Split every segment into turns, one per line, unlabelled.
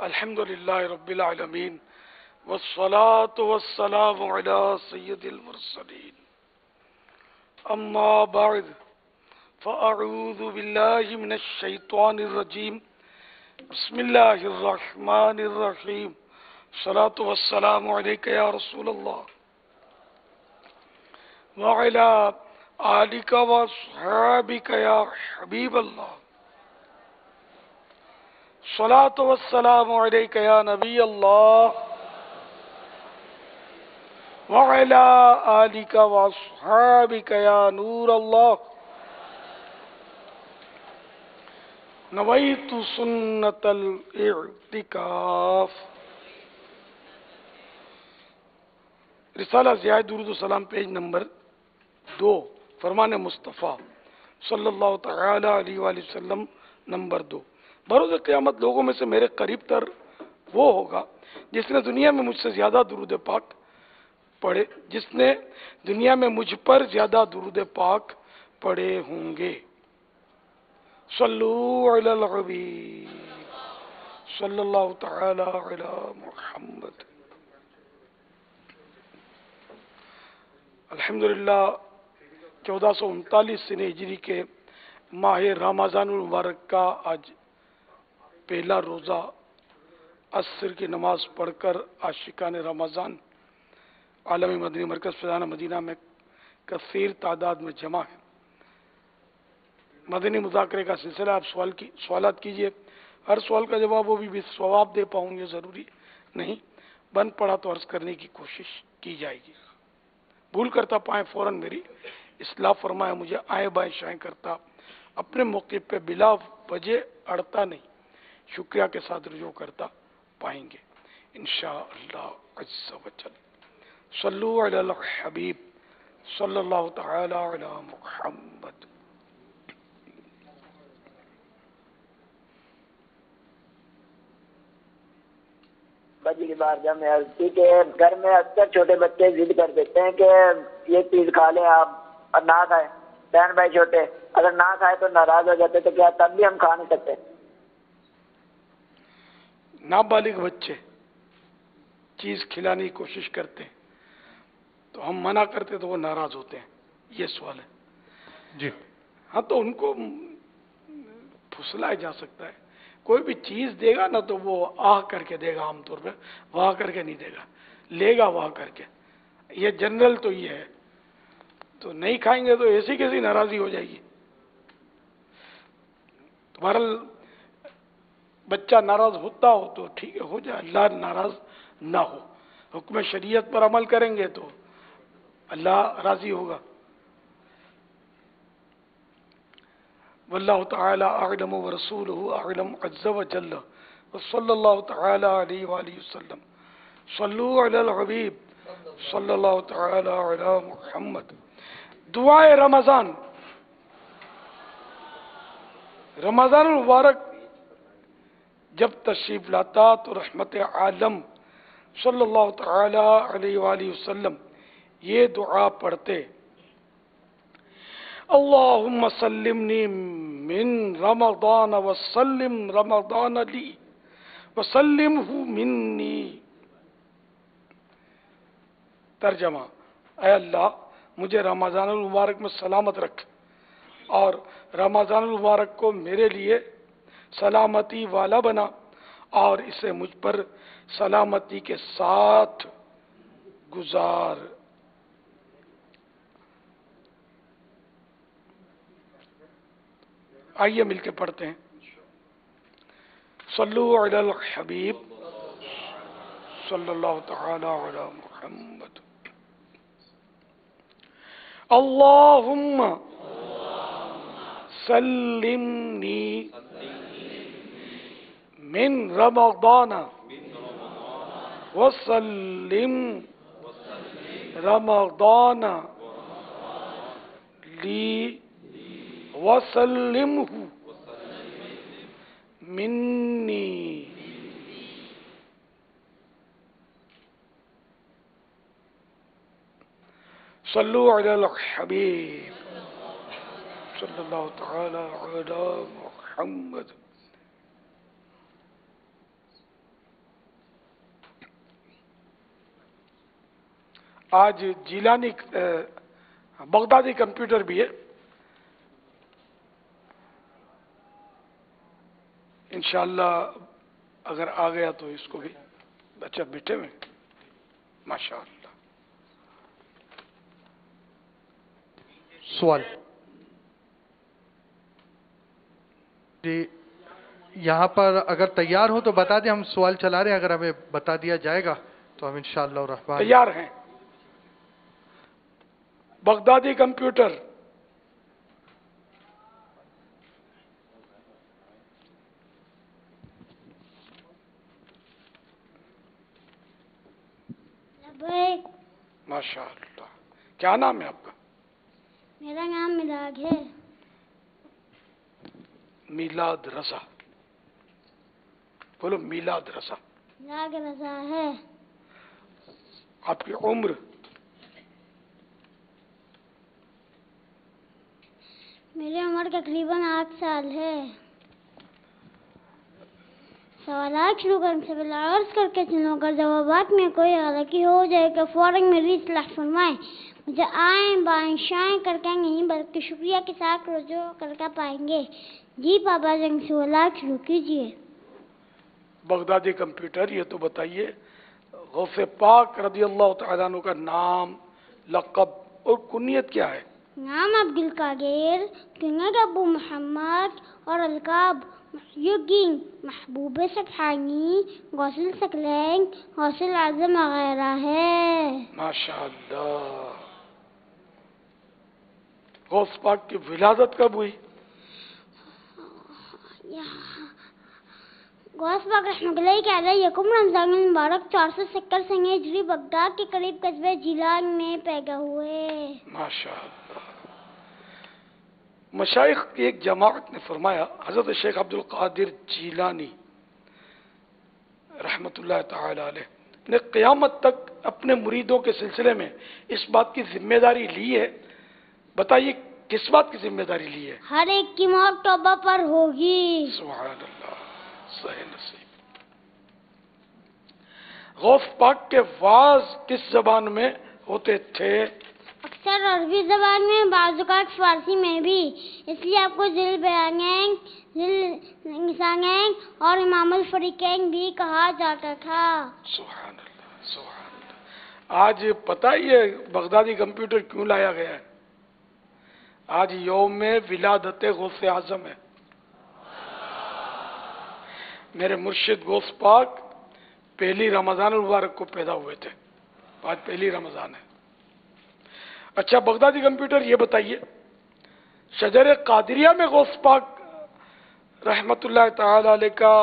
الحمد للہ رب العالمین والصلاة والسلام علی سید المرسلین اما بعد فاعوذ باللہ من الشیطان الرجیم بسم اللہ الرحمن الرحیم الصلاة والسلام علیک یا رسول اللہ وعلی آلک واصحابک یا حبیب اللہ الصلاة والسلام علیک یا نبی اللہ وعلی آلک واصحابک یا نور اللہ نویت سنت الاعتکاف رسالہ زیاد درود و سلام پیج نمبر 2 فرمان مصطفیٰ صلی اللہ تعالی علیہ وآلہ وسلم نمبر 2 بروز قیامت لوگوں میں سے میرے قریب تر وہ ہوگا جس نے دنیا میں مجھ سے زیادہ درود پاک پڑھے درود پاک پڑھے ہوں گے صلو علی الحبیب صلی اللہ تعالی علی محمد الحمدللہ 1439 ہجری کے ماہ رمضان المبارک کا آج پہلا روزہ عصر کی نماز پڑھ کر عاشقان رمضان عالمی مدنی مرکز فیضان مدینہ میں کثیر تعداد میں جمع ہے۔ مدنی مذاکرے کا سلسلہ آپ سوالات کیجئے، ہر سوال کا جواب وہ بھی ثواب دے پاؤں گے ضروری نہیں، بن پڑا تو عرض کرنے کی کوشش کی جائے گی، بھول کرتا پائیں فوراً میری اصلاح فرمائے، مجھے آئیں بائیں شائیں کرتا اپنے موقع پہ بلا وجہ اڑتا نہیں، شکریہ کے ساتھ رجوع کرتا پائیں گے انشاءاللہ عز و جل۔ صلو علی الحبیب صلی اللہ تعالی علی محمد۔
بجی کی بار جب میں عرض کی کہ گھر میں اکثر چھوٹے بچے ضد کر دیتے ہیں کہ یہ چیز کھا لیں آپ اور نہ کھائیں، بہن بھائی چھوٹے اگر نہ کھائے تو ناراض ہو جاتے، تو کیا تب بھی ہم کھا نہیں سکتے؟
نابالغ بچے چیز کھلانے کی کوشش کرتے ہیں تو ہم منع کرتے تو وہ ناراض ہوتے ہیں، یہ سوال ہے جی ہاں، تو ان کو پھسلایا جا سکتا ہے، کوئی بھی چیز دے گا نا تو وہ آہ کر کے دے گا، عام طور پہ واہ کر کے نہیں دے گا، لے گا واہ کر کے، یہ جنرل تو یہ ہے، تو نہیں کھائیں گے تو ایسی کیسی ناراضی ہو جائے گی۔ بہرحال بچہ ناراض ہوتا ہو تو ٹھیک ہے، ہو جائے، اللہ ناراض نہ ہو، حکم شریعت پر عمل کریں گے تو اللہ راضی ہوگا۔ واللہ تعالی اعلم ورسولہ اعلم عز و جل وصلی اللہ تعالی علیہ وآلہ وسلم۔ صلو علی الحبیب صلی اللہ تعالی علی محمد۔ دعائے رمضان المبارک جب تشریف لاتا تو رحمت عالم صلی اللہ تعالی علیہ وآلہ وسلم یہ دعا پڑھتے: اللہم سلمنی من رمضان وسلم رمضان لی وسلمہ منی۔ ترجمہ: اے اللہ مجھے رمضان المبارک میں سلامت رکھ اور رمضان المبارک کو میرے لیے سلامتی والا بنا اور اسے مجھ پر سلامتی کے ساتھ گزار۔ آئیے مل کے پڑھتے ہیں۔ صلو علی الحبیب صلی اللہ تعالی علی محمد۔ اللہم سلمنی من رمضان وسلم رمضان لی وسلمہ منی۔ صلو علی الحبیب صلی اللہ تعالی علی محمد۔ آج جیلانی بغدادی کمپیوٹر بھی ہے، انشاءاللہ اگر آ گیا تو اس کو بھی. اچھا بیٹھے ہوئے ماشاءاللہ.
سوال جی یہاں پر اگر تیار ہو تو بتا دیں، ہم سوال چلا رہے ہیں، اگر ہمیں بتا دیا جائے گا تو ہم انشاءاللہ الرحمن.
تیار ہیں؟ بغدادی کمپیوٹر. ماشاءاللہ. کیا نام ہے آپ کا؟
میرا نام ملاد ہے.
میلاد رضا. بولو میلاد رضا.
ملاد رضا ہے.
آپ کی عمر؟
میری عمر تقریباً 8 سال ہے. سوالات شروع کرنے سے پہلے عرض کر کے چلوں، اگر جوابات میں کوئی غلطی ہو جائے کہ فوراً میری اصلاح فرمائیں. مجھے آئیں بائیں شائیں کر کے نہیں بلکہ شکریہ کے ساتھ رجوع کر کے پائیں گے. جی پاپا جنگ سوالات شروع کیجیے.
بغدادی کمپیوٹر، یہ تو بتائیے غوث پاک رضی اللہ تعالیٰ عنہ کا نام، لقب اور کنیت کیا ہے؟
نام عبد القادر، کنیت ابو محمد، اور القاب محی الدین، محبوب سبحانی، غوث الثقلین، غوث الاعظم وغیرہ ہے.
ماشاءاللہ. غوث پاک کی ولادت کب ہوئی؟
غوث پاک رحمۃ اللہ کے علیہ یکم رمضان المبارک 470 سنگ ہجری بغداد کے قریب قصبہ جیلان میں پیدا ہوئے.
ماشاءاللہ. مشائخ کی ایک جماعت نے فرمایا حضرت شیخ عبد القادر جیلانی رحمت اللہ تعالی علیہ نے قیامت تک اپنے مریدوں کے سلسلے میں اس بات کی ذمہ داری لی ہے. بتائیے کس بات کی ذمہ داری لی ہے؟
ہر ایک کی موت توبہ پر ہوگی.
سبحان اللہ. صحیح نصیب. غوث پاک کے واز کس زبان میں ہوتے تھے؟
اکثر عربی زبان میں، بعض اوقات فارسی میں بھی. اس لیے آپ کو ذی البیانین، ذی النسانین اور امام الفریقین بھی کہا جاتا تھا.
سبحان اللہ. سبحان اللہ. آج پتہ ہی ہے بغدادی کمپیوٹر کیوں لایا گیا ہے؟ آج یوم ولادت غوث اعظم ہے. میرے مرشد غوث پاک پہلی رمضان المبارک کو پیدا ہوئے تھے. آج پہلی رمضان ہے. اچھا بغدادی کمپیوٹر یہ بتائیے شجر قادریہ میں غوث پاک رحمت اللہ تعالی علیہ کا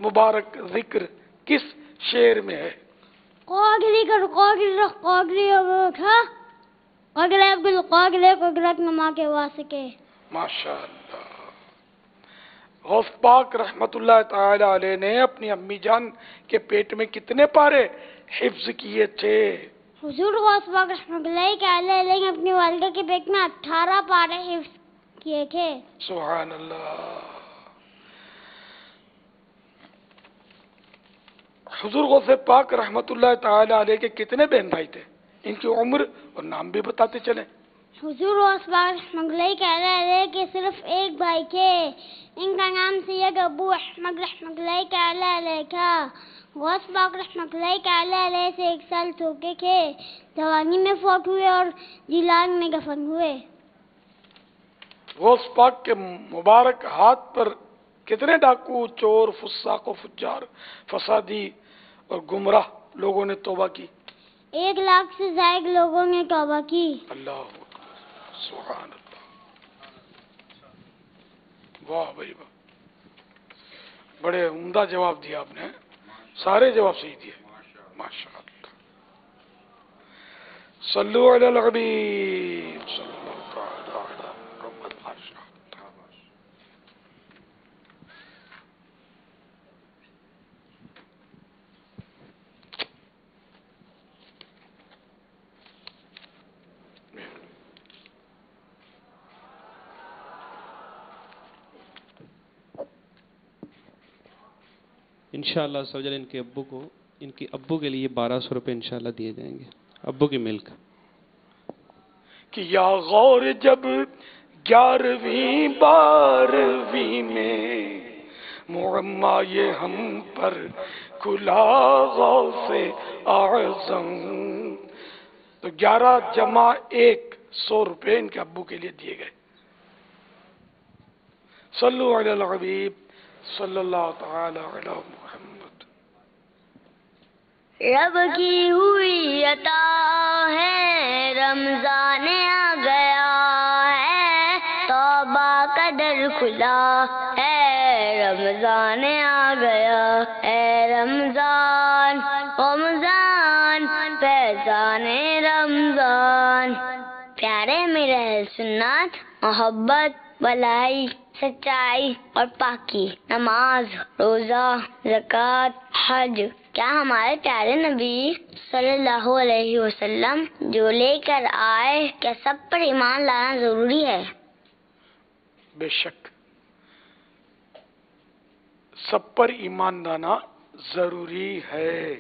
مبارک ذکر کس شعر میں ہے؟
قاگلی کر قاگلی رخ قاگلی تھا قاگل عبد القاگل قدرت نما کے واسکے.
ماشاءاللہ. غوث پاک رحمت اللہ تعالی علیہ نے اپنی امی جان کے پیٹ میں کتنے پارے حفظ کیے تھے؟
حضور غوث پاک رحمۃ اللہ کے علیہ نے اپنی والدہ کے پیٹ میں 18 پارے حفظ کیے تھے.
سبحان اللہ. حضور غوث پاک رحمت اللہ تعالی علیہ کے کتنے بہن بھائی تھے؟ ان کی عمر اور نام بھی بتاتے چلیں.
حضور غوث پاک رحمۃ اللہ کے علیہ کے صرف ایک بھائی تھے. ان کا نام سید ابو احمد رحمۃ اللہ کے علیہ تھا. غوث پاک رحمۃ اللہ کے علیہ سے 1 سال چھوٹے تھے. جوانی میں فوت ہوئے اور جیلان میں دفن ہوئے.
غوث پاک کے مبارک ہاتھ پر کتنے ڈاکو، چور، فساق و فجار، فسادی اور گمراہ لوگوں نے توبہ کی؟
1 لاکھ سے زائد لوگوں نے توبہ کی.
اللہ اکبر. سبحان اللہ. واہ بھائی واہ. بڑے عمدہ جواب دیا آپ نے. سارے جواب صحیح دیے. ماشاء اللہ. صلو علی الحبیب صلی اللہ تعالی علی محمد. ماشاء اللہ.
انشاءاللہ سوجل ان کے ابو کے لیے 1200 روپے انشاءاللہ دیے جائیں گے. ابو کی ملک.
کیا غور جب 11ویں 12ویں میں معما یہ ہم پر کھلا غوث اعظم. تو 11 جمع 1 100 روپے ان کے ابو کے لیے دیے گئے. صلو علی الحبیب صلی اللہ تعالی علی محمد.
رب کی ہوئی عطا ہے، رمضان آ گیا ہے، توبہ کا در کھلا ہے، رمضان آ گیا ہے، رمضان رمضان فیضان رمضان. پیارے میرے سنت، محبت، بھلائی، سچائی اور پاکی، نماز، روزہ، زکوٰۃ، حج، کیا ہمارے پیارے نبی صلی اللہ علیہ وسلم جو لے کر آئے، کیا سب پر ایمان لانا ضروری ہے؟
بے شک سب پر ایمان لانا ضروری ہے.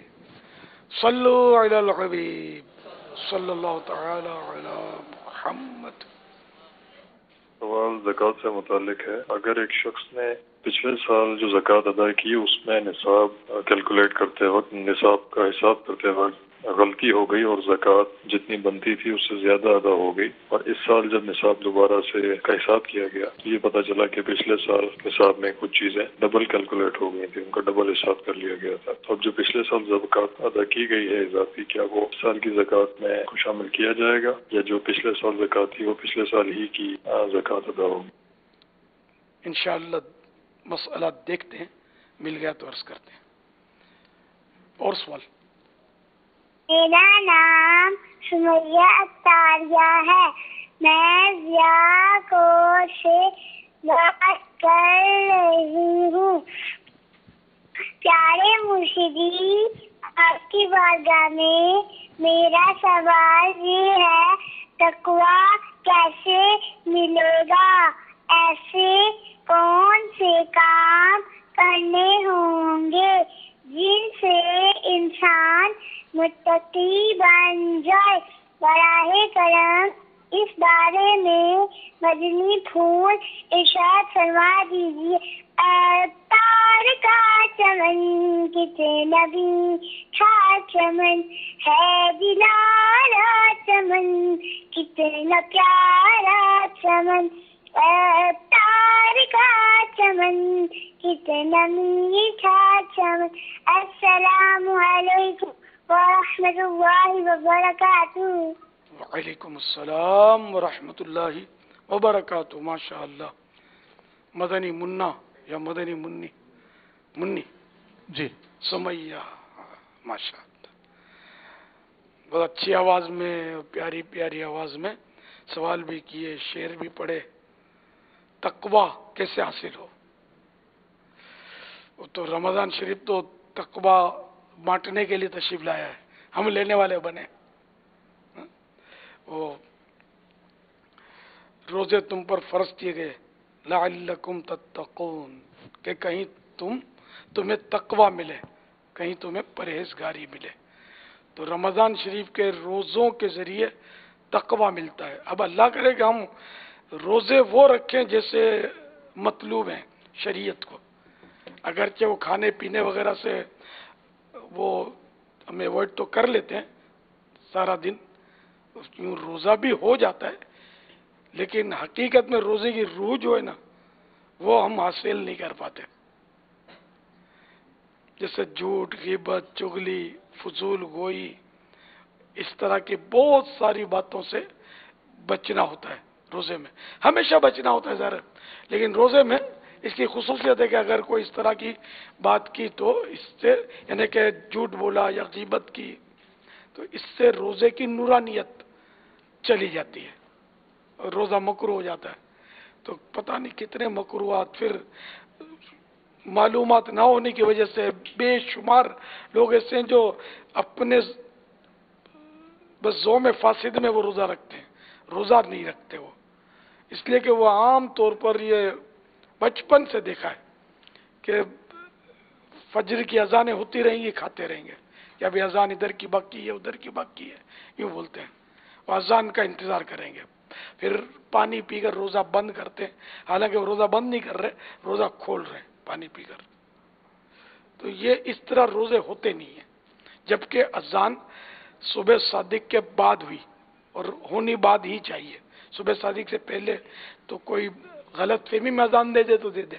صلو علی الحبیب صلی اللہ تعالی علی محمد.
سوال زکوٰۃ سے متعلق ہے. اگر ایک شخص نے پچھلے سال جو زکوٰۃ ادا کی اس میں نصاب کیلکولیٹ کرتے وقت، نصاب کا حساب کرتے وقت غلطی ہو گئی اور زکوٰۃ جتنی بنتی تھی اس سے زیادہ ادا ہو گئی، اور اس سال جب نصاب دوبارہ سے کا حساب کیا گیا تو یہ پتہ چلا کہ پچھلے سال نصاب میں کچھ چیزیں ڈبل کیلکولیٹ ہو گئی تھیں، ان کا ڈبل حساب کر لیا گیا تھا. تو اب جو پچھلے سال زکوٰۃ ادا کی گئی ہے اضافی، کیا وہ اس سال کی زکوٰۃ میں شامل کیا جائے گا، یا جو پچھلے سال زکوٰۃ تھی وہ پچھلے سال ہی کی زکوٰۃ ادا ہوگی؟
انشاءاللہ مسئلہ دیکھتے ہیں، مل گیا تو عرض کرتے ہیں. اور سوال.
میرا نام سمیہ اختاریہ ہے، میں ضیاء کوٹ سے بات کر رہی ہوں. پیارے مرشدی، آپ کی بارگاہ میں میرا سوال یہ ہے، تقویٰ کیسے ملے گا؟ ایسے کون سے کام کرنے ہوں گے جن سے انسان متقی بن جائے؟ براہ کرم اس بارے میں مدنی پھول ارشاد فرما دیجیے. تار کا چمن کتنے نبی تھا چمن ہے، دلارا چمن کتنا پیارا چمن، تار کا چمن کتنا میٹھا چمن. السلام علیکم ورحمۃ اللہ وبرکاتہ.
وعلیکم السلام ورحمۃ اللہ وبرکاتہ. ماشاء اللہ. مدنی منا یا مدنی منی
جی
سمیہ، ماشاء اللہ، بہت اچھی آواز میں، پیاری پیاری آواز میں سوال بھی کیے، شعر بھی پڑھے. تقویٰ کیسے حاصل ہو؟ وہ تو رمضان شریف تو تقویٰ بانٹنے کے لیے تشریف لایا ہے، ہم لینے والے بنے. وہ روزے تم پر فرض کیے گئے، لعلکم تتقون، کہ کہیں تمہیں تقویٰ ملے، کہیں تمہیں پرہیزگاری ملے. تو رمضان شریف کے روزوں کے ذریعے تقویٰ ملتا ہے. اب اللہ کرے کہ ہم روزے وہ رکھیں جیسے مطلوب ہیں شریعت کو، اگرچہ وہ کھانے پینے وغیرہ سے وہ ہم ایوائڈ تو کر لیتے ہیں سارا دن، کیوں روزہ بھی ہو جاتا ہے، لیکن حقیقت میں روزے کی روح جو ہے نا وہ ہم حاصل نہیں کر پاتے. جیسے جھوٹ، غیبت، چغلی، فضول گوئی، اس طرح کی بہت ساری باتوں سے بچنا ہوتا ہے. روزے میں ہمیشہ بچنا ہوتا ہے ظاہر، لیکن روزے میں اس کی خصوصیت ہے کہ اگر کوئی اس طرح کی بات کی تو اس سے، یعنی کہ جھوٹ بولا یا غیبت کی، تو اس سے روزے کی نورانیت چلی جاتی ہے اور روزہ مکروہ ہو جاتا ہے. تو پتہ نہیں کتنے مکروہات، پھر معلومات نہ ہونے کی وجہ سے بے شمار لوگ ایسے ہیں جو اپنے بس زوم فاسد میں وہ روزہ رکھتے ہیں، روزہ نہیں رکھتے وہ، اس لیے کہ وہ عام طور پر یہ بچپن سے دیکھا ہے کہ فجر کی اذانیں ہوتی رہیں گی، کھاتے رہیں گے، کہ ابھی اذان ادھر کی باقی ہے ادھر کی باقی ہے، یوں بولتے ہیں، وہ اذان کا انتظار کریں گے، پھر پانی پی کر روزہ بند کرتے ہیں، حالانکہ وہ روزہ بند نہیں کر رہے، روزہ کھول رہے ہیں پانی پی کر۔ تو یہ اس طرح روزے ہوتے نہیں ہیں، جبکہ اذان صبح صادق کے بعد ہوئی اور ہونی بعد ہی چاہیے، صبح صادق سے پہلے تو کوئی غلط فہمی میں اذان دے دے تو دے دے،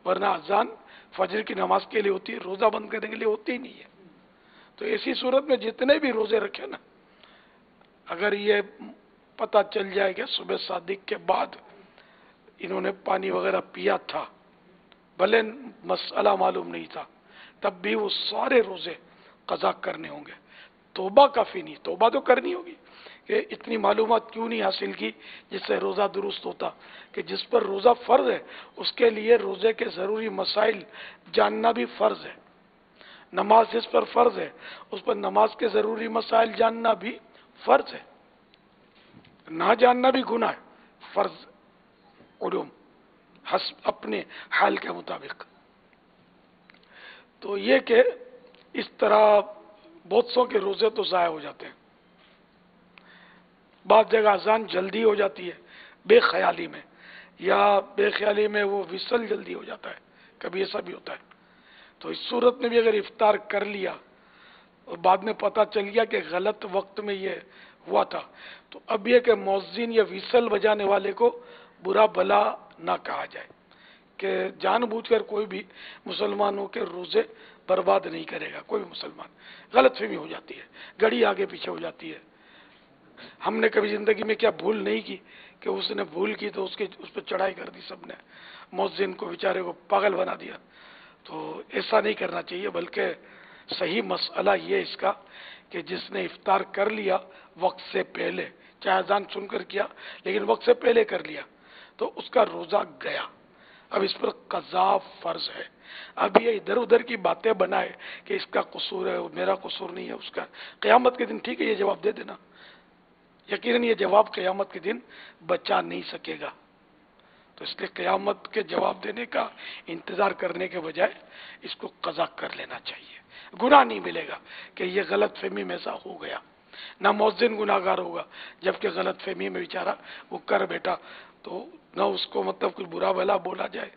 ورنہ اذان فجر کی نماز کے لیے ہوتی ہے، روزہ بند کرنے کے لیے ہوتی ہی نہیں ہے۔ تو ایسی صورت میں جتنے بھی روزے رکھے نا، اگر یہ پتہ چل جائے کہ صبح صادق کے بعد انہوں نے پانی وغیرہ پیا تھا، بھلے مسئلہ معلوم نہیں تھا، تب بھی وہ سارے روزے قضا کرنے ہوں گے۔ توبہ کافی نہیں، توبہ تو کرنی ہوگی کہ اتنی معلومات کیوں نہیں حاصل کی جس سے روزہ درست ہوتا، کہ جس پر روزہ فرض ہے اس کے لیے روزے کے ضروری مسائل جاننا بھی فرض ہے، نماز جس پر فرض ہے اس پر نماز کے ضروری مسائل جاننا بھی فرض ہے، نہ جاننا بھی گناہ ہے، فرض علوم حسب اپنے حال کے مطابق۔ تو یہ کہ اس طرح بہت سو کے روزے تو ضائع ہو جاتے ہیں، بعض جگہ اذان جلدی ہو جاتی ہے بے خیالی میں، یا بے خیالی میں وہ وصل جلدی ہو جاتا ہے، کبھی ایسا بھی ہوتا ہے۔ تو اس صورت میں بھی اگر افطار کر لیا اور بعد میں پتہ چل گیا کہ غلط وقت میں یہ ہوا تھا، تو اب یہ کہ مؤذن یا وصل بجانے والے کو برا بھلا نہ کہا جائے، کہ جان بوجھ کر کوئی بھی مسلمانوں کے روزے برباد نہیں کرے گا، کوئی بھی مسلمان، غلط فہمی ہو جاتی ہے، گھڑی آگے پیچھے ہو جاتی ہے۔ ہم نے کبھی زندگی میں کیا بھول نہیں کی کہ اس نے بھول کی تو اس پہ چڑھائی کر دی، سب نے مؤذن کو بیچارے کو پاگل بنا دیا۔ تو ایسا نہیں کرنا چاہیے، بلکہ صحیح مسئلہ یہ اس کا کہ جس نے افطار کر لیا وقت سے پہلے، چاہے اذان سن کر کیا لیکن وقت سے پہلے کر لیا، تو اس کا روزہ گیا، اب اس پر قضا فرض ہے۔ اب یہ ادھر ادھر کی باتیں بنائے کہ اس کا قصور ہے، میرا قصور نہیں ہے، اس کا، قیامت کے دن ٹھیک ہے یہ جواب دے دینا، یقیناً یہ جواب قیامت کے دن بچا نہیں سکے گا۔ تو اس لیے قیامت کے جواب دینے کا انتظار کرنے کے بجائے اس کو قضا کر لینا چاہیے، گناہ نہیں ملے گا کہ یہ غلط فہمی میں ایسا ہو گیا، نہ مؤذن گناہ گار ہوگا جبکہ غلط فہمی میں بیچارہ وہ کر بیٹھا، تو نہ اس کو مطلب کچھ برا بھلا بولا جائے،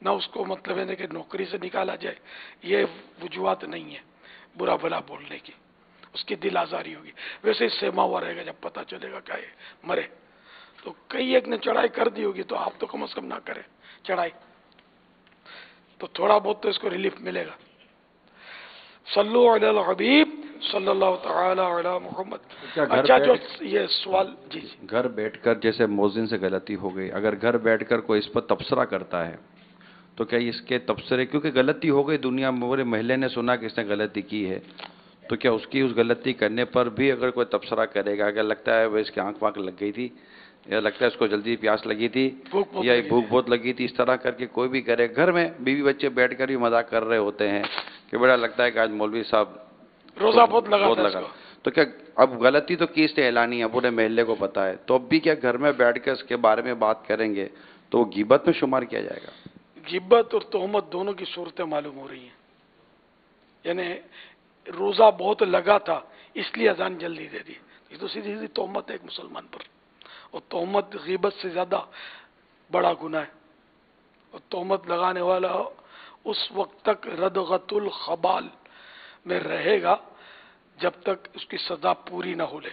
نہ اس کو مطلب ہے کہ نوکری سے نکالا جائے، یہ وجوہات نہیں ہے برا بھلا بولنے کی، اس کی دل آزاری ہوگی، ویسے ہی سہما ہوا رہے گا جب پتہ چلے گا کہ یہ مرے۔ تو کئی ایک نے چڑھائی کر دی ہوگی تو آپ تو کم از کم نہ کریں چڑھائی، تو تھوڑا بہت تو اس کو ریلیف ملے گا۔ صلو علی الحبیب صلی اللہ تعالی علی محمد۔ اچھا جو یہ سوال، جی
گھر بیٹھ کر جیسے مؤذن سے غلطی ہو گئی، اگر گھر بیٹھ کر کوئی اس پر تبصرہ کرتا ہے تو کیا اس کے تبصرے، کیونکہ غلطی ہو گئی، دنیا میں پورے محلے نے سنا کہ اس نے غلطی کی ہے، تو کیا اس کی اس غلطی کرنے پر بھی اگر کوئی تبصرہ کرے گا، اگر لگتا ہے وہ اس کی آنکھ وانکھ لگ گئی تھی، یا لگتا ہے اس کو جلدی پیاس لگی تھی، یا بھوک بہت لگی تھی، اس طرح کر کے کوئی بھی کرے، گھر میں بیوی بچے بیٹھ کر بھی مذاق کر رہے ہوتے ہیں کہ بڑا لگتا ہے کہ آج مولوی صاحب
روزہ بہت لگا،
تو کیا اب غلطی تو کی اس نے اعلانی ہے، پورے محلے کو پتا ہے، تو اب بھی کیا گھر میں بیٹھ کے اس کے بارے میں بات کریں گے تو وہ غیبت میں شمار کیا جائے گا؟
غیبت اور تہمت دونوں کی صورتیں معلوم ہو رہی ہیں، یعنی روزہ بہت لگا تھا اس لیے اذان جلدی دے دی، یہ تو سیدھی سیدھی تہمت ہے ایک مسلمان پر، اور تہمت غیبت سے زیادہ بڑا گناہ ہے، اور تہمت لگانے والا اس وقت تک ردغت الخبال میں رہے گا جب تک اس کی سزا پوری نہ ہو لے۔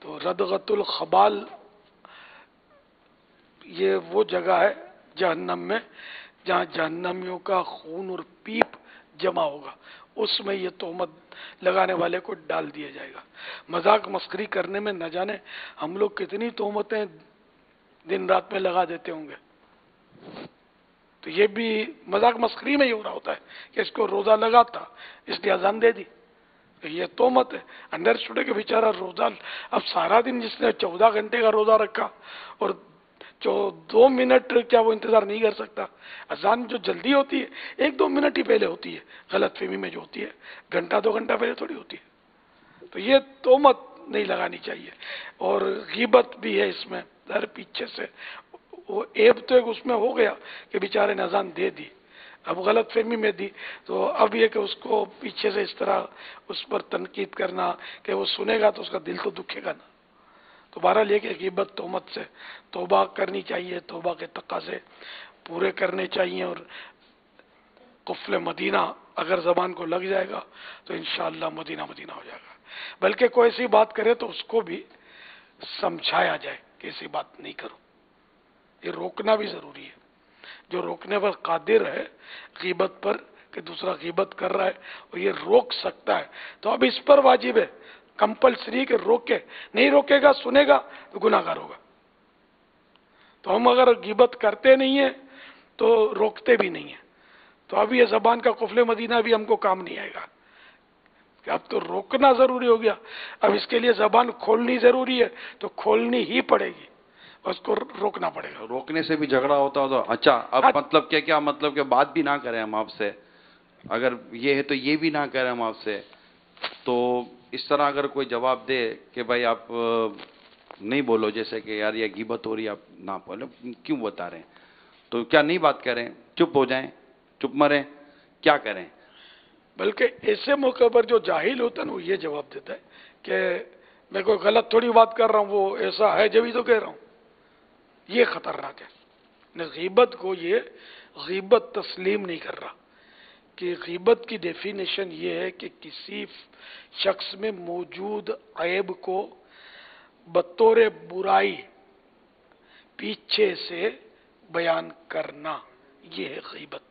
تو ردغت الخبال یہ وہ جگہ ہے جہنم میں جہاں جہنمیوں کا خون اور پیپ جمع ہوگا، اس میں یہ تہمت لگانے والے کو ڈال دیا جائے گا۔ مذاق مسخری کرنے میں نہ جانے ہم لوگ کتنی تہمتیں دن رات میں لگا دیتے ہوں گے، تو یہ بھی مذاق مسخری میں ہی ہو رہا ہوتا ہے کہ اس کو روزہ لگا تھا اس لیے اذان دے دی، یہ تہمت ہے۔ اندر چھوٹے کے بیچارہ روزہ اب سارا دن جس نے 14 گھنٹے کا روزہ رکھا اور جو 2 منٹ کیا وہ انتظار نہیں کر سکتا؟ اذان جو جلدی ہوتی ہے 1-2 منٹ ہی پہلے ہوتی ہے، غلط فہمی میں جو ہوتی ہے گھنٹہ 2 گھنٹہ پہلے تھوڑی ہوتی ہے، تو یہ تہمت نہیں لگانی چاہیے۔ اور غیبت بھی ہے اس میں، در پیچھے سے وہ عیب تو ایک اس میں ہو گیا کہ بیچارے نے اذان دے دی، اب غلط فہمی میں دی تو اب یہ کہ اس کو پیچھے سے اس طرح اس پر تنقید کرنا کہ وہ سنے گا تو اس کا دل تو دکھے گا نا. تو بہرحال یہ کہ غیبت تہمت سے توبہ کرنی چاہیے، توبہ کے تقاضے پورے کرنے چاہیے، اور قفل مدینہ اگر زبان کو لگ جائے گا تو انشاءاللہ مدینہ مدینہ ہو جائے گا. بلکہ کوئی ایسی بات کرے تو اس کو بھی سمجھایا جائے کہ ایسی بات نہیں کرو. یہ روکنا بھی ضروری ہے. جو روکنے پر قادر ہے غیبت پر کہ دوسرا غیبت کر رہا ہے اور یہ روک سکتا ہے تو اب اس پر واجب ہے کمپلسری کہ روکے. نہیں روکے گا، سنے گا تو گناہ گار ہوگا. تو ہم اگر غیبت کرتے نہیں ہیں تو روکتے بھی نہیں ہیں. تو اب یہ زبان کا قفل مدینہ بھی ہم کو کام نہیں آئے گا کہ اب تو روکنا ضروری ہو گیا. اب اس کے لیے زبان کھولنی ضروری ہے تو کھولنی ہی پڑے گی، اس کو روکنا پڑے گا.
روکنے سے بھی جھگڑا ہوتا ہو تو اچھا اب مطلب کیا مطلب کہ بات بھی نہ کریں ہم آپ سے، اگر یہ ہے تو یہ بھی نہ کریں ہم آپ سے. تو اس طرح اگر کوئی جواب دے کہ بھائی آپ نہیں بولو، جیسے کہ یار یہ غیبت ہو رہی ہے آپ نہ بولو، کیوں بتا رہے ہیں، تو کیا نہیں بات کریں، چپ ہو جائیں، چپ مریں، کیا کریں؟
بلکہ ایسے موقع پر جو جاہل ہوتا ہے نا وہ یہ جواب دیتا ہے کہ میں کوئی غلط تھوڑی بات کر رہا ہوں، وہ ایسا ہے جبھی تو کہہ رہا ہوں. یہ خطرناک ہے. غیبت کو یہ غیبت تسلیم نہیں کر رہا کہ غیبت کی ڈیفینیشن یہ ہے کہ کسی شخص میں موجود عیب کو بطور برائی پیچھے سے بیان کرنا، یہ ہے غیبت.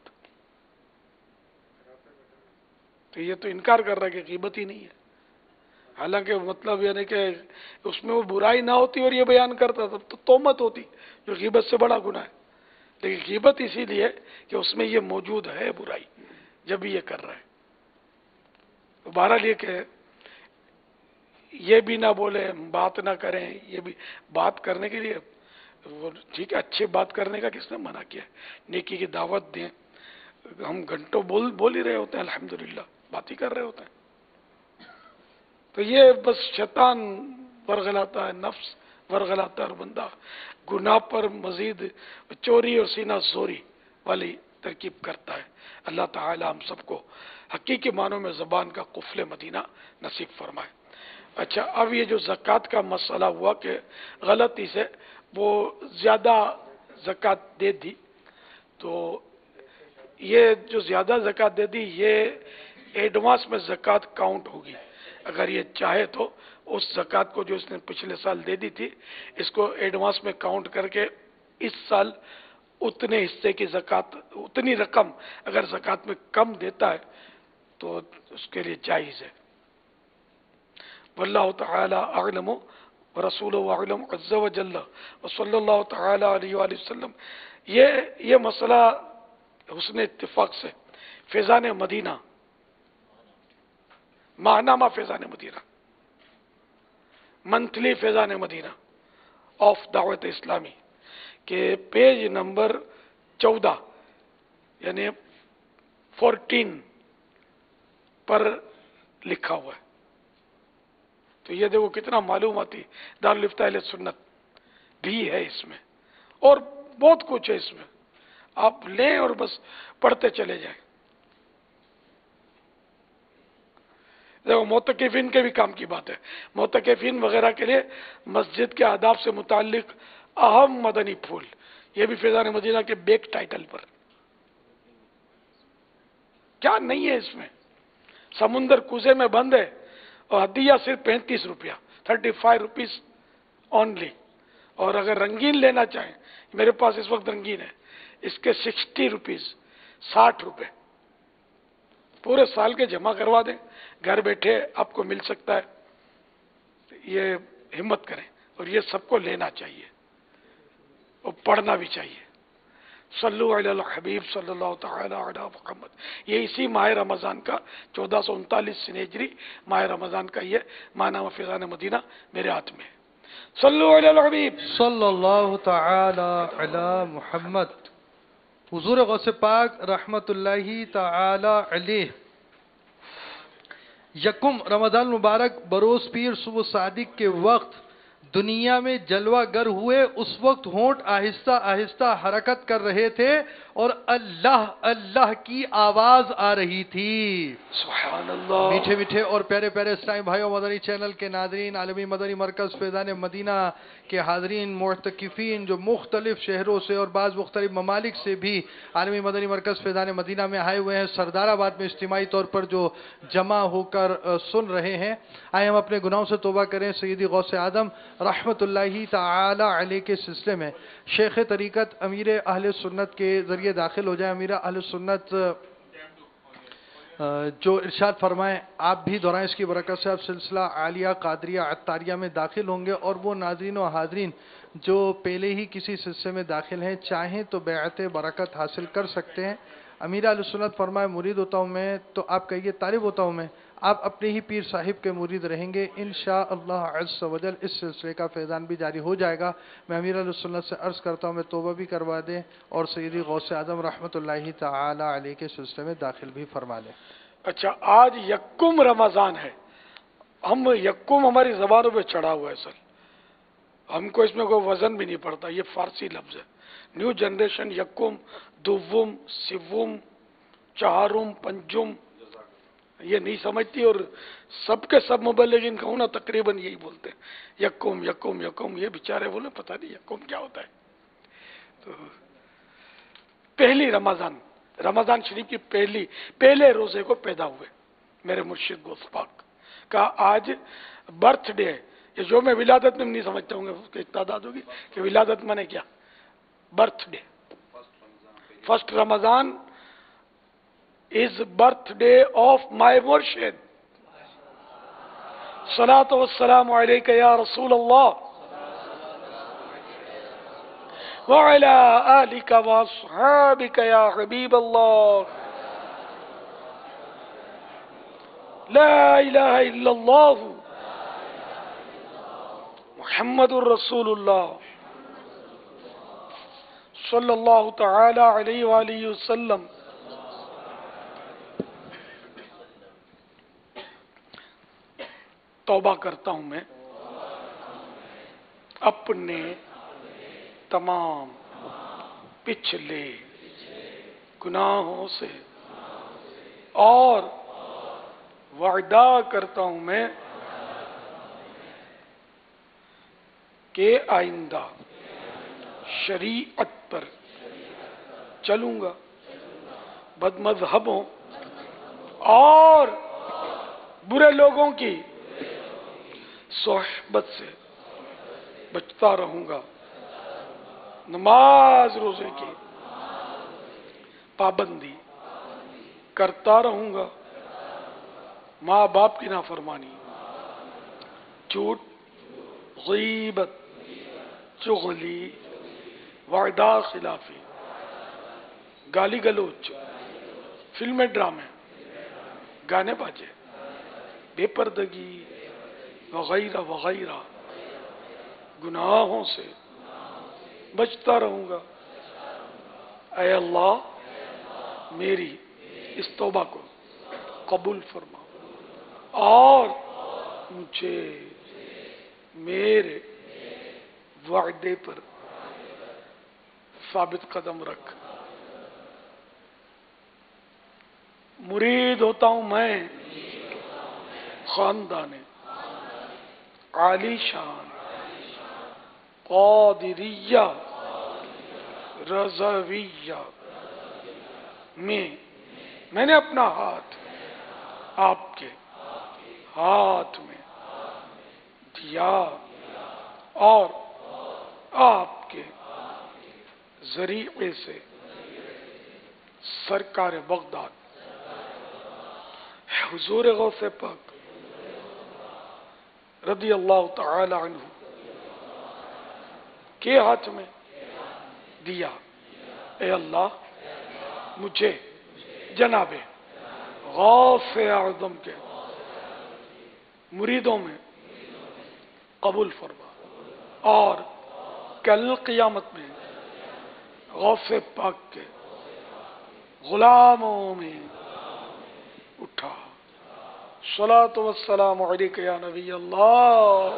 تو یہ تو انکار کر رہا ہے کہ غیبت ہی نہیں ہے، حالانکہ مطلب یعنی کہ اس میں وہ برائی نہ ہوتی اور یہ بیان کرتا تب تو تہمت ہوتی جو غیبت سے بڑا گناہ ہے. لیکن غیبت اسی لیے کہ اس میں یہ موجود ہے برائی جب یہ کر رہا ہے. تو بہرحال یہ کہ یہ بھی نہ بولے، بات نہ کریں، یہ بھی بات کرنے کے لیے وہ ٹھیک ہے، اچھی بات کرنے کا کس نے منع کیا ہے؟ نیکی کی دعوت دیں. ہم گھنٹوں بول ہی رہے ہوتے ہیں، الحمدللہ بات ہی کر رہے ہوتے ہیں. تو یہ بس شیطان ورغلاتا ہے، نفس ورغلاتا ہے، اور بندہ گناہ پر مزید چوری اور سینہ زوری والی ترکیب کرتا ہے. اللہ تعالی ہم سب کو حقیقی معنوں میں زبان کا قفل مدینہ نصیب فرمائے. اچھا، اب یہ جو زکوٰۃ کا مسئلہ ہوا کہ غلطی سے وہ زیادہ زکوٰۃ دے دی، تو یہ جو زیادہ زکوٰۃ دے دی یہ ایڈوانس میں زکوٰۃ کاؤنٹ ہوگی. اگر یہ چاہے تو اس زکوٰۃ کو جو اس نے پچھلے سال دے دی تھی اس کو ایڈوانس میں کاؤنٹ کر کے اس سال اتنے حصے کی زکوٰۃ، اتنی رقم اگر زکوٰۃ میں کم دیتا ہے تو اس کے لیے جائز ہے. واللہ تعالی اعلم ورسولہ اعلم عز وجل وصلی اللہ تعالی علیہ وآلہ وسلم. یہ مسئلہ حسن اتفاق سے فیضان مدینہ، ماہنامہ فیضان مدینہ، منتھلی فیضان مدینہ آف دعوت اسلامی کے پیج نمبر 14 یعنی 14 پر لکھا ہوا ہے. تو یہ دیکھو کتنا معلوماتی دارالفتہ اہل سنت بھی ہے اس میں، اور بہت کچھ ہے اس میں. آپ لیں اور بس پڑھتے چلے جائیں. دیکھو معتکفین کے بھی کام کی بات ہے. معتکفین وغیرہ کے لیے مسجد کے آداب سے متعلق اہم مدنی پھول، یہ بھی فیضان مدینہ کے بیک ٹائٹل پر. کیا نہیں ہے اس میں؟ سمندر کوزے میں بند ہے اور ہدیہ صرف 35 روپیہ، 35 روپیز اونلی. اور اگر رنگین لینا چاہیں، میرے پاس اس وقت رنگین ہے، اس کے 60 روپیز، 60 روپے پورے سال کے جمع کروا دیں، گھر بیٹھے آپ کو مل سکتا ہے. یہ ہمت کریں اور یہ سب کو لینا چاہیے اور پڑھنا بھی چاہیے. صلو علی الحبیب صلی اللہ تعالی علی محمد. یہ اسی ماہ رمضان کا 1439 ہجری ماہ رمضان کا یہ ماہنامہ فیضان مدینہ میرے ہاتھ میں ہے. صلو علی الحبیب
صلی اللہ تعالی علی محمد. حضور غوث پاک رحمت اللہ تعالی علیہ یکم رمضان مبارک بروز پیر صبح صادق کے وقت دنیا میں جلوہ گر ہوئے اس وقت ہونٹ آہستہ آہستہ حرکت کر رہے تھے اور اللہ اللہ کی آواز آ رہی تھی۔
سبحان اللہ۔
میٹھے میٹھے اور پیارے پیارے اسلامی بھائیوں، مدنی چینل کے ناظرین، عالمی مدنی مرکز فیضان مدینہ کے حاضرین، معتکفین جو مختلف شہروں سے اور بعض مختلف ممالک سے بھی عالمی مدنی مرکز فیضان مدینہ میں آئے ہوئے ہیں، سردار آباد میں اجتماعی طور پر جو جمع ہو کر سن رہے ہیں، آئے ہم اپنے گناہوں سے توبہ کریں۔ سیدی غوث اعظم رحمت اللہ تعالی علیہ کے سلسلے میں شیخ طریقت امیر اہل سنت کے ذریعے داخل ہو جائیں۔ امیر اہل سنت جو ارشاد فرمائیں، آپ بھی دوران اس کی برکت سے آپ سلسلہ عالیہ قادریہ عطاریہ میں داخل ہوں گے، اور وہ ناظرین و حاضرین جو پہلے ہی کسی سلسلے میں داخل ہیں چاہیں تو بیعت برکت حاصل کر سکتے ہیں۔ امیر اہل سنت فرمائے، مرید ہوتا ہوں میں، تو آپ کہیے طالب ہوتا ہوں میں، آپ اپنے ہی پیر صاحب کے مرید رہیں گے، انشاءاللہ عز و جل اس سلسلے کا فیضان بھی جاری ہو جائے گا۔ میں امیر اہل سنت سے عرض کرتا ہوں میں توبہ بھی کروا دیں اور سیدی غوث اعظم رحمت اللہ تعالی علیہ کے سلسلے میں داخل بھی فرما لیں۔
اچھا، آج یکم رمضان ہے، ہم یکم ہماری زبانوں پہ چڑھا ہوا ہے سر، ہم کو اس میں کوئی وزن بھی نہیں پڑتا، یہ فارسی لفظ ہے۔ نیو جنریشن یکم، دوم، سوم، چہارم، پنجم یہ نہیں سمجھتی، اور سب کے سب مبلغین کہوں نا تقریباً یہی بولتے ہیں، یکم یکم یکم، یہ بیچارے بولے پتہ نہیں یکم کیا ہوتا ہے۔ تو پہلی رمضان شریف کی پہلے روزے کو پیدا ہوئے میرے مرشد غوث پاک کا آج برتھ ڈے ہے۔ یہ جو میں ولادت میں نہیں سمجھتا ہوں گے کہ تعداد ہوگی کہ ولادت میں نے کیا birth day, first Ramzan is birthday of my murshid. صلاۃ والسلام علیک یا رسول اللہ وعلی آلک واصحابک یا حبیب اللہ، لا الہ الا اللہ محمد الرسول اللہ صلی اللہ تعالی علیہ وآلہ وسلم۔ توبہ کرتا ہوں میں اپنے تمام پچھلے گناہوں سے، اور وعدہ کرتا ہوں میں کہ آئندہ شریعت پر چلوں گا، بد مذہبوں اور برے لوگوں کی صحبت سے بچتا رہوں گا، نماز روزے کی پابندی کرتا رہوں گا، ماں باپ کی نافرمانی، جھوٹ، غیبت، چغلی، وعدہ خلافی، گالی گلوچ، فلمیں ڈرامے، گانے باجے، بے پردگی وغیرہ وغیرہ گناہوں سے بچتا رہوں گا۔ اے اللہ میری اس توبہ کو قبول فرما اور مجھے میرے وعدے پر ثابت قدم رکھ۔ مرید ہوتا ہوں میں خاندان عالی شان قادریہ رضویہ میں نے اپنا ہاتھ آپ کے ہاتھ میں دیا اور آپ کے ذریعے سے سرکار بغداد حضور غوث پاک رضی اللہ تعالی عنہ کے ہاتھ میں دیا۔ اے اللہ مجھے جناب غوث اعظم کے مریدوں میں قبول فرما اور کل قیامت میں غوث پاک کے غلاموں میں اٹھا۔ صلاۃ والسلام علیک یا نبی اللہ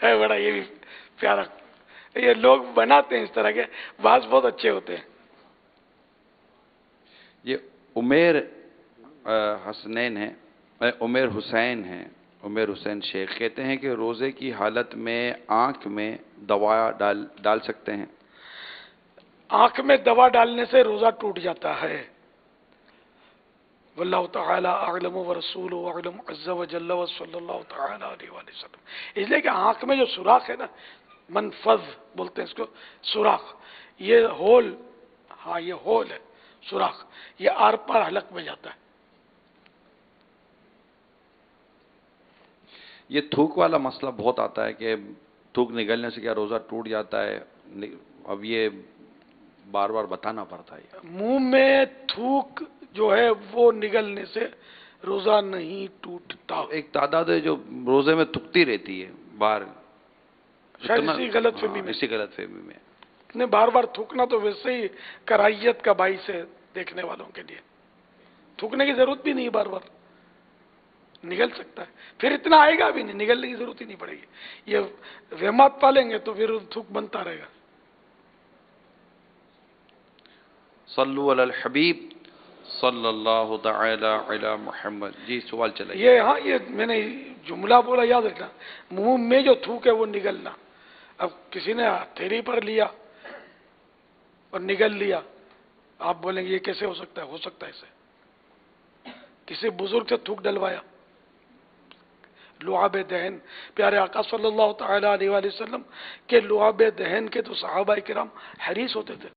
ہے بڑا یہ بھی پیارا، یہ لوگ بناتے ہیں اس طرح کے، بعض بہت اچھے ہوتے ہیں.
یہ عمیر حسنین ہے، عمیر حسین ہیں، عمیر حسین شیخ کہتے ہیں کہ روزے کی حالت میں آنکھ میں دوا ڈال سکتے ہیں؟
آنکھ میں دوا ڈالنے سے روزہ ٹوٹ جاتا ہے. واللہ تعالی اعلم ورسولہ اعلم عز وجل وصلی اللہ تعالی علیہ وآلہ وسلم. اس لیے کہ آنکھ میں جو سوراخ ہے نا، منفذ بولتے ہیں اس کو، سوراخ، یہ ہول، ہاں یہ ہول ہے سوراخ، یہ آر پار حلق میں جاتا ہے.
یہ تھوک والا مسئلہ بہت آتا ہے کہ تھوک نگلنے سے کیا روزہ ٹوٹ جاتا ہے؟ اب یہ بار بار بتانا پڑتا ہے.
منہ میں تھوک جو ہے وہ نگلنے سے روزہ نہیں ٹوٹتا.
ایک تعداد ہے جو روزے میں تھکتی رہتی ہے بار،
شاید اسی غلط فہمی میں،
اسی غلط فہمی میں.
نے بار بار تھوکنا تو ویسے ہی کراہیت کا باعث ہے دیکھنے والوں کے لیے. تھوکنے کی ضرورت بھی نہیں، بار بار نگل سکتا ہے، پھر اتنا آئے گا بھی نہیں، نگلنے کی ضرورت ہی نہیں پڑے گی. یہ وہمات پالیں گے تو پھر تھوک بنتا رہے گا.
صلو علی الحبیب صلی اللہ تعالی علی محمد. جی سوال چلائیے.
یہ ہاں، یہ میں نے جملہ بولا، یاد رکھنا، منہ میں جو تھوک ہے وہ نگلنا. اب کسی نے ہتھیلی پر لیا اور نگل لیا، آپ بولیں گے یہ کیسے ہو سکتا ہے؟ ہو سکتا ہے اسے. کسی بزرگ سے تھوک ڈلوایا، لعاب دہن، پیارے آقا صلی اللہ تعالی علیہ وآلہ وسلم کے لعاب دہن کے تو صحابہ کرام حریص ہوتے تھے.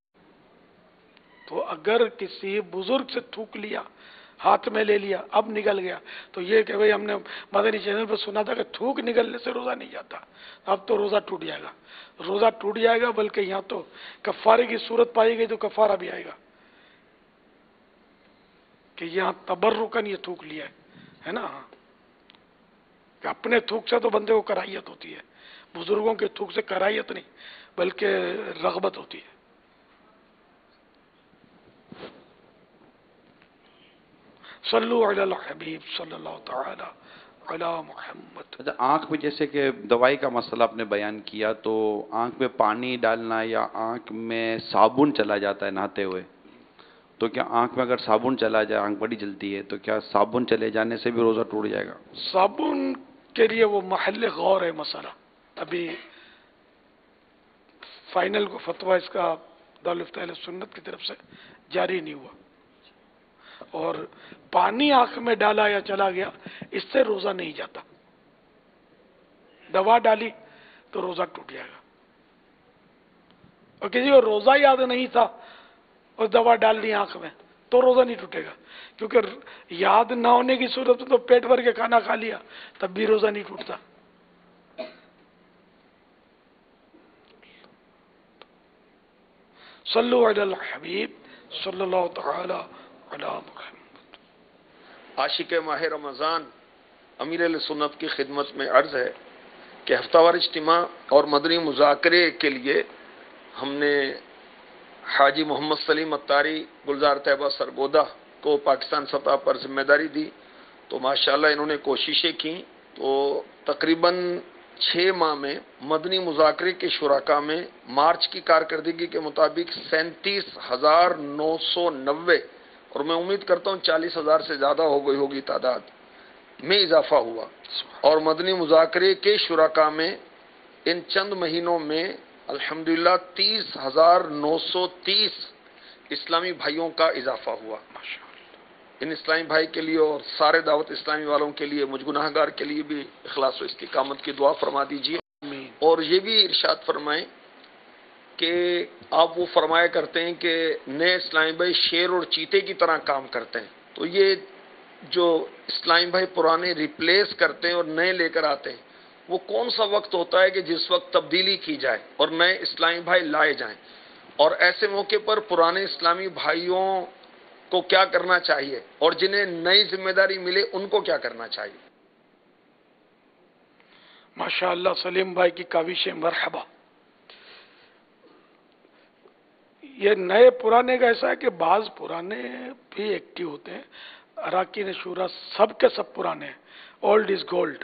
تو اگر کسی بزرگ سے تھوک لیا، ہاتھ میں لے لیا، اب نگل گیا، تو یہ کہ بھئی ہم نے مدنی چینل پر سنا تھا کہ تھوک نگلنے سے روزہ نہیں جاتا، اب تو روزہ ٹوٹ جائے گا. روزہ ٹوٹ جائے گا، بلکہ یہاں تو کفارے کی صورت پائی گئی تو کفارہ بھی آئے گا کہ یہاں تبرکن یہ تھوک لیا ہے نا، کہ اپنے تھوک سے تو بندے کو کراہیت ہوتی ہے، بزرگوں کے تھوک سے کراہیت نہیں بلکہ رغبت ہوتی ہے. صلو علی الحبیب صلی اللہ تعالی علی محمد.
اچھا، آنکھ میں جیسے کہ دوائی کا مسئلہ آپ نے بیان کیا، تو آنکھ میں پانی ڈالنا یا آنکھ میں صابن چلا جاتا ہے نہاتے ہوئے، تو کیا آنکھ میں اگر صابن چلا جائے، آنکھ بڑی جلتی ہے، تو کیا صابن چلے جانے سے بھی روزہ ٹوٹ جائے گا؟
صابن کے لیے وہ محل غور ہے مسئلہ، ابھی فائنل کو فتویٰ اس کا دارالفتہ اہل سنت کی طرف سے جاری نہیں ہوا. اور پانی آنکھ میں ڈالا یا چلا گیا، اس سے روزہ نہیں جاتا. دوا ڈالی تو روزہ ٹوٹ جائے گا. اور کسی کو روزہ یاد نہیں تھا اور دوا ڈال دی آنکھ میں تو روزہ نہیں ٹوٹے گا، کیونکہ یاد نہ ہونے کی صورت میں تو پیٹ بھر کے کھانا کھا لیا تب بھی روزہ نہیں ٹوٹتا. صلو علی الحبیب صلی اللہ تعالی علی محمد.
عاشق ماہ رمضان امیر اہل سنت کی خدمت میں عرض ہے کہ ہفتہ وار اجتماع اور مدنی مذاکرے کے لیے ہم نے حاجی محمد سلیم اتاری گلزار طیبہ سرگودا کو پاکستان سطح پر ذمہ داری دی. تو ماشاءاللہ انہوں نے کوششیں کی، تو تقریباً 6 ماہ میں مدنی مذاکرے کے شرکاء میں مارچ کی کارکردگی کے مطابق 37,990، اور میں امید کرتا ہوں 40,000 سے زیادہ ہو گئی ہوگی تعداد میں اضافہ ہوا. اور مدنی مذاکرے کے شرکاء میں ان چند مہینوں میں الحمدللہ 30,930 اسلامی بھائیوں کا اضافہ ہوا. ان اسلامی بھائی کے لیے اور سارے دعوت اسلامی والوں کے لیے، مجھ گناہ گار کے لیے بھی اخلاص و استقامت کی دعا فرما دیجیے. اور یہ بھی ارشاد فرمائیں کہ آپ وہ فرمایا کرتے ہیں کہ نئے اسلامی بھائی شیر اور چیتے کی طرح کام کرتے ہیں. تو یہ جو اسلامی بھائی پرانے ریپلیس کرتے ہیں اور نئے لے کر آتے ہیں، وہ کون سا وقت ہوتا ہے کہ جس وقت تبدیلی کی جائے اور نئے اسلامی بھائی لائے جائیں؟ اور ایسے موقع پر پرانے اسلامی بھائیوں کو کیا کرنا چاہیے اور جنہیں نئی ذمہ داری ملے ان کو کیا کرنا چاہیے؟
ماشاءاللہ سلیم بھائی کی کاوشیں مرحبا. یہ نئے پرانے کا ایسا ہے کہ بعض پرانے بھی ایکٹیو ہوتے ہیں. اراکین شورا سب کے سب پرانے ہیں، اولڈ از گولڈ.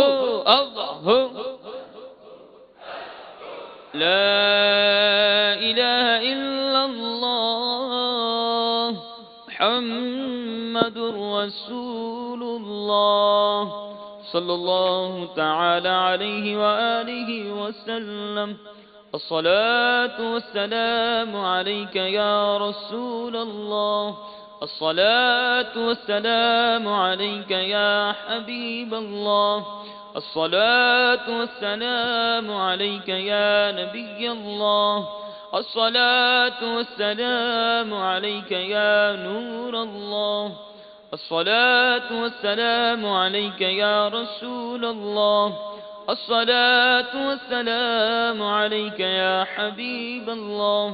الله لا إله إلا الله محمد رسول الله صلى الله تعالى عليه وآله وسلم الصلاة والسلام عليك يا رسول الله الصلاة والسلام عليك يا حبيب الله الصلاة والسلام عليك يا نبي الله الصلاة والسلام عليك يا نور الله الصلاة والسلام عليك يا رسول الله الصلاة والسلام عليك يا حبيب الله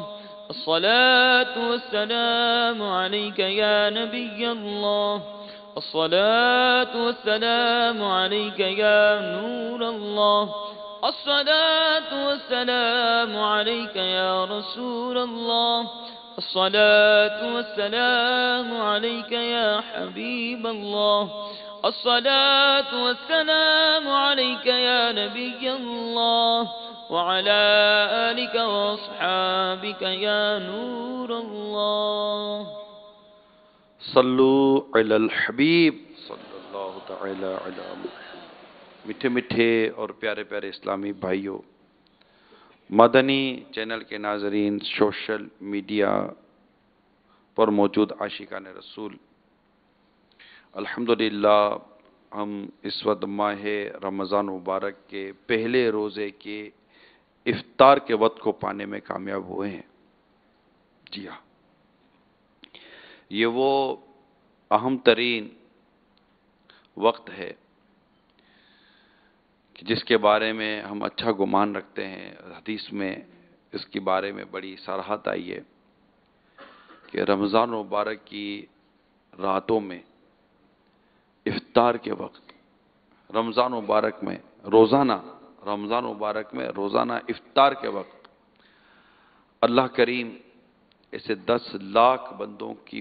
الصلاة والسلام عليك يا نبي الله الصلاة والسلام عليك يا نور الله الصلاة والسلام عليك يا رسول الله الصلاة والسلام عليك يا حبيب الله الصلاة والسلام عليك يا نبي الله وعلى آلك وأصحابك يا نور الله
صلو علی الحبیب صلی اللہ تعالی علی محمد۔ میٹھے میٹھے اور پیارے پیارے اسلامی بھائیوں، مدنی چینل کے ناظرین، سوشل میڈیا پر موجود عاشقان رسول، الحمدللہ ہم اس وقت ماہ رمضان مبارک کے پہلے روزے کے افطار کے وقت کو پانے میں کامیاب ہوئے ہیں۔ جی ہاں، یہ وہ اہم ترین وقت ہے کہ جس کے بارے میں ہم اچھا گمان رکھتے ہیں۔ حدیث میں اس کے بارے میں بڑی صراحت آئی ہے کہ رمضان مبارک کی راتوں میں افطار کے وقت، رمضان مبارک میں روزانہ افطار کے وقت اللہ کریم اسے 10 لاکھ بندوں کی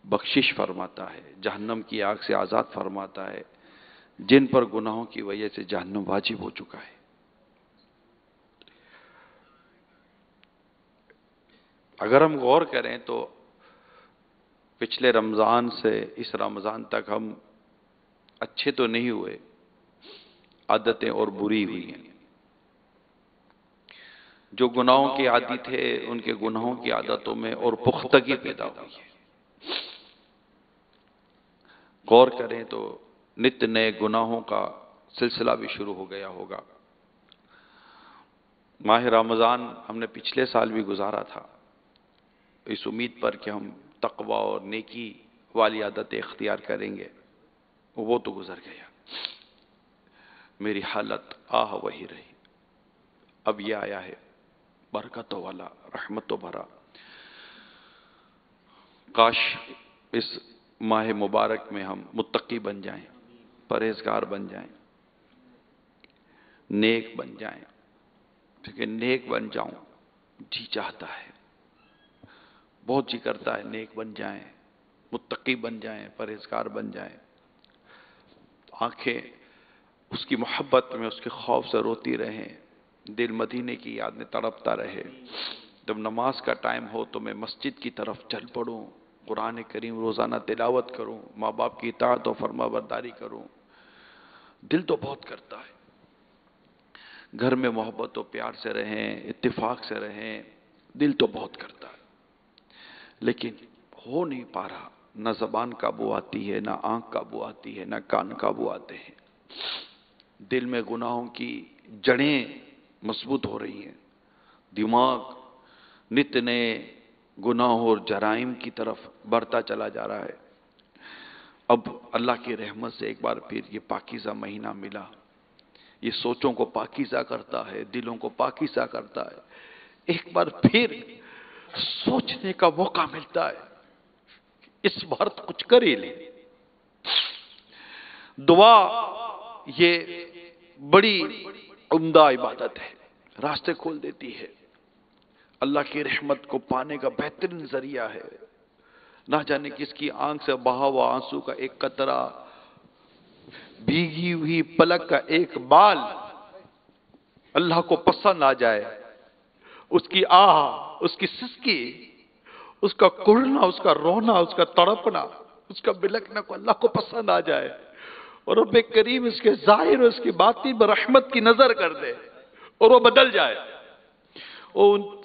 بخشش فرماتا ہے، جہنم کی آگ سے آزاد فرماتا ہے، جن پر گناہوں کی وجہ سے جہنم واجب ہو چکا ہے۔ اگر ہم غور کریں تو پچھلے رمضان سے اس رمضان تک ہم اچھے تو نہیں ہوئے، عادتیں اور بری ہوئی ہیں۔ جو گناہوں کے عادی تھے ان کے گناہوں کی عادتوں میں اور پختگی پیدا ہوئی ہے۔ غور کریں تو نت نئے گناہوں کا سلسلہ بھی شروع ہو گیا ہوگا۔ ماہ رمضان ہم نے پچھلے سال بھی گزارا تھا اس امید پر کہ ہم تقوی اور نیکی والی عادتیں اختیار کریں گے، وہ تو گزر گیا۔ میری حالت وہی رہی۔ اب یہ آیا ہے برکتوں والا، رحمتوں بھرا۔ کاش اس ماہ مبارک میں ہم متقی بن جائیں، پرہیزگار بن جائیں، نیک بن جائیں، کیونکہ نیک بن جاؤں جی چاہتا ہے، بہت جی کرتا ہے نیک بن جائیں، متقی بن جائیں، پرہیزگار بن جائیں۔ آنکھیں اس کی محبت میں، اس کے خوف سے روتی رہیں، دل مدینے کی یاد میں تڑپتا رہے۔ جب نماز کا ٹائم ہو تو میں مسجد کی طرف چل پڑوں، قرآن کریم روزانہ تلاوت کروں، ماں باپ کی اطاعت و فرما برداری کروں۔ دل تو بہت کرتا ہے، گھر میں محبت و پیار سے رہیں، اتفاق سے رہیں، دل تو بہت کرتا ہے، لیکن ہو نہیں پا رہا۔ نہ زبان قابو آتی ہے، نہ آنکھ قابو آتی ہے، نہ کان قابو آتے ہیں۔ دل میں گناہوں کی جڑیں مضبوط ہو رہی ہیں، دماغ نت نئے گناہوں اور جرائم کی طرف بڑھتا چلا جا رہا ہے۔ اب اللہ کی رحمت سے ایک بار پھر یہ پاکیزہ مہینہ ملا، یہ سوچوں کو پاکیزہ کرتا ہے، دلوں کو پاکیزہ کرتا ہے۔ ایک بار پھر سوچنے کا موقع ملتا ہے، اس بار تو کچھ کر ہی لیں۔ دعا یہ بڑی عمدہ عبادت ہے، راستے کھول دیتی ہے، اللہ کی رحمت کو پانے کا بہترین ذریعہ ہے۔ نہ جانے کس کی آنکھ سے بہا ہوا آنسو کا ایک قطرہ
بھیگی ہوئی پلک کا ایک بال اللہ کو پسند آ جائے، اس کی آہ، اس کی سسکی، اس کا کڑنا، اس کا رونا، اس کا تڑپنا، اس کا بلکنا کو اللہ کو پسند آ جائے، اور رب کریم اس کے ظاہر اور اس کی باطن پر رحمت کی نظر کر دے اور وہ بدل جائے، وہ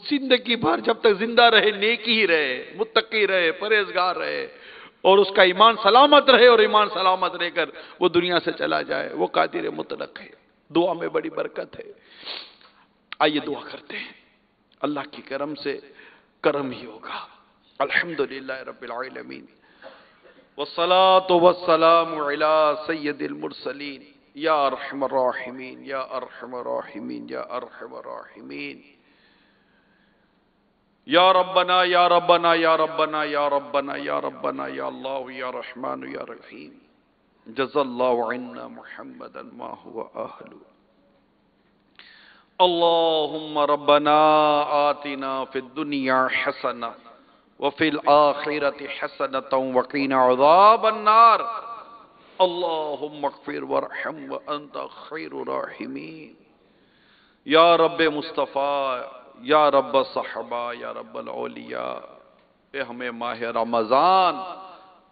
زندگی بھر جب تک زندہ رہے نیکی ہی رہے، متقی رہے، پرہیزگار رہے، اور اس کا ایمان سلامت رہے، اور ایمان سلامت رہ کر وہ دنیا سے چلا جائے، وہ قادر مطلق ہے۔ دعا میں بڑی برکت ہے۔ آئیے دعا کرتے ہیں، اللہ کی کرم سے کرم ہی ہوگا۔ الحمدللہ رب العالمین، والصلاة والسلام علی سید المرسلین، یا ارحم الراحمین، یا ارحم الراحمین، یا ارحم الراحمین، یا ربنا یا ربنا یا ربنا یا ربنا یا ربنا یا اللہ یا رحمان یا رحیم، جزا اللہ عنا محمدا ما هو اہلو۔ اللہم ربنا آتنا فی الدنیا حسنہ وفی الآخرۃ حسنۃ وقنا عذاب النار، اللہم اغفر وارحم وانت خیر الراحمین، یا رب مصطفیٰ، یا رب صحابہ، یا رب الاولیاء، اے ہمیں ماہ رمضان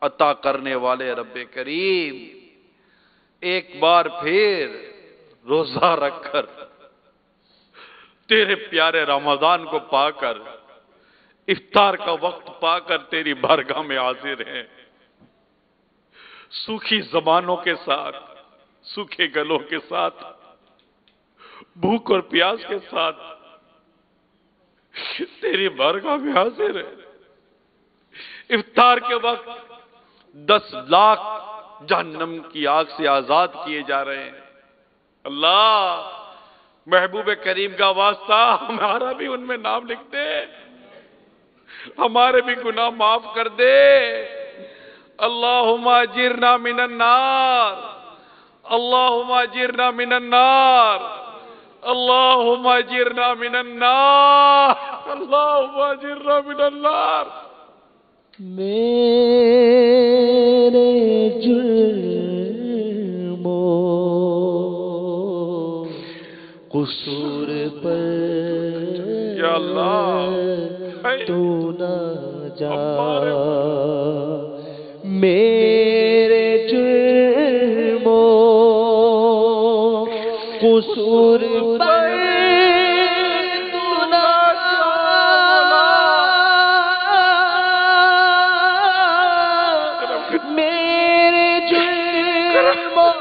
عطا کرنے والے رب کریم، ایک بار پھر روزہ رکھ کر تیرے پیارے رمضان کو پا کر، افطار کا وقت پا کر تیری بارگاہ میں حاضر ہیں، سوکھی زبانوں کے ساتھ، سوکھے گلوں کے ساتھ، بھوک اور پیاس کے ساتھ تیری بارگاہ میں حاضر ہے۔ افطار کے وقت 10 لاکھ جہنم کی آگ سے آزاد کیے جا رہے ہیں۔ اللہ، محبوب کریم کا واسطہ، ہمارا بھی ان میں نام لکھ دے، ہمارے بھی گناہ معاف کر دے۔ اللہم اجرنا من النار، اللہم اجرنا من النار، اللہم اجرنا من النار، اللہم اجرنا من النار۔
میرے جرموں قصور پر
یا اللہ
تو نہ جا، میرے جرموں قصور پر تو نہ جا، میرے جرموں